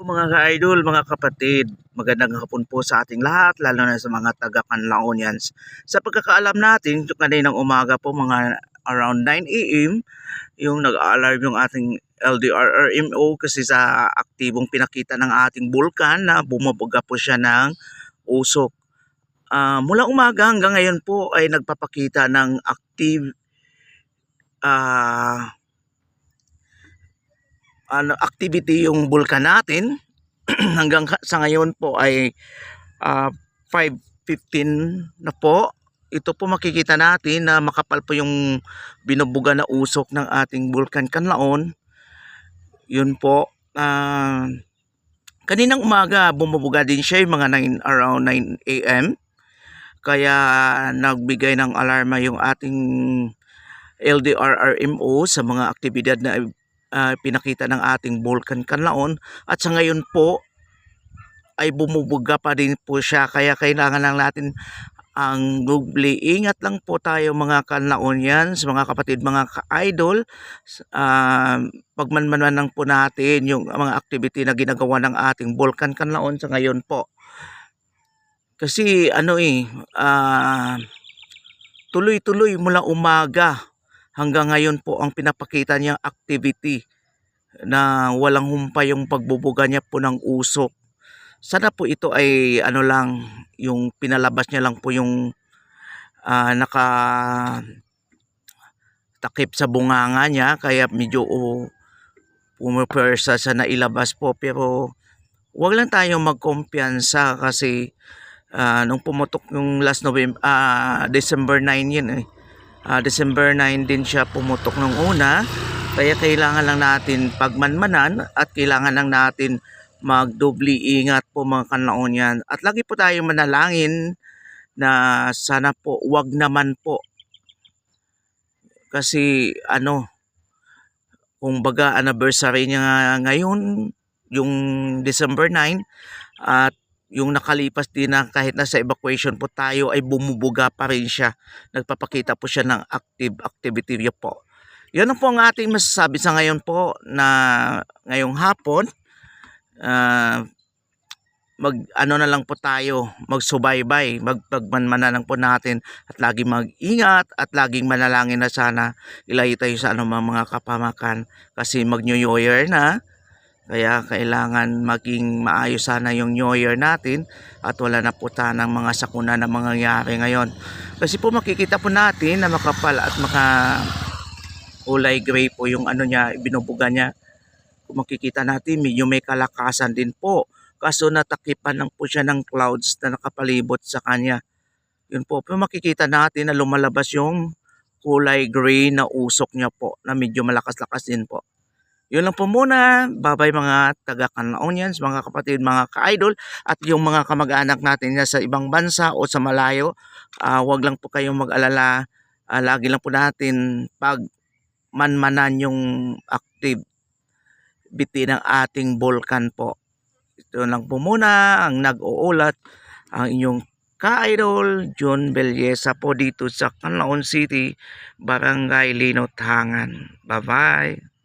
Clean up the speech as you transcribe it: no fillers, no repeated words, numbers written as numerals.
Mga ka-idol, mga kapatid, magandang hapon po sa ating lahat, lalo na sa mga taga-Canlaonians. Sa pagkakaalam natin, kaninang umaga po mga around 9 a.m., yung nag-alarm yung ating LDRRMO kasi sa aktibong pinakita ng ating bulkan na bumabaga po siya ng usok. Mula umaga hanggang ngayon po ay nagpapakita ng active activity yung bulkan natin. Hanggang sa ngayon po ay 5:15 na po. Ito po makikita natin na makapal po yung binubuga na usok ng ating Bulkan Canlaon. Yun po. Kaninang umaga bumubuga din siya yung mga around 9 a.m. Kaya nagbigay ng alarma yung ating LDRRMO sa mga aktibidad na pinakita ng ating Bulkan Canlaon. At sa ngayon po ay bumubuga pa din po siya, kaya kailangan lang natin ang doble ingat lang po tayo mga Canlaonians, mga kapatid, mga ka-idol. Pagmanmanan lang po natin yung mga activity na ginagawa ng ating Bulkan Canlaon sa ngayon po. Kasi tuloy-tuloy mula umaga hanggang ngayon po ang pinapakita niyang activity na walang humpay yung pagbubuga niya po ng usok. Sana po ito ay lang, yung pinalabas niya lang po yung nakatakip sa bunganga niya, kaya medyo pumapersa sa nailabas po. Pero wag lang tayong magkumpiyansa kasi nung pumutok yung last December 9 yun December 9 din siya pumutok nung una, kaya kailangan lang natin pagmanmanan at kailangan lang natin magdobli ingat po mga Canlaonian. At lagi po tayong manalangin na sana po wag naman po, kasi kung baga anniversary niya ngayon yung December 9, at yung nakalipas din na kahit nasa evacuation po tayo ay bumubuga pa rin siya. Nagpapakita po siya ng activity niya po. Yan po ang ating masasabi sa ngayon po na ngayong hapon. Na lang po tayo, magsubaybay, magpagmanmanan lang po natin at laging mag-ingat at laging manalangin na sana ilayo tayo sa mga kapamakan kasi mag-New Year na. Kaya kailangan maging maayos sana yung New Year natin at wala na po tanang mga sakuna na mangyayari ngayon. Kasi po makikita po natin na makapal at kulay gray po yung niya, binubuga niya. Kung makikita natin, medyo may kalakasan din po. Kaso natakipan lang po siya ng clouds na nakapalibot sa kanya. Yun po. Pero makikita natin na lumalabas yung kulay gray na usok niya po na medyo malakas-lakas din po. Yun lang po muna. Bye-bye mga taga-Canlaonians, mga kapatid, mga ka-idol. At yung mga kamag-anak natin na sa ibang bansa o sa malayo, wag lang po kayong mag-alala. Lagi lang po natin pagmanmanan yung active biti ng ating bulkan po. Ito lang po muna ang nag-uulat, ang inyong ka-idol John Belleza po dito sa Canlaon City, Barangay Linotangan. Bye-bye!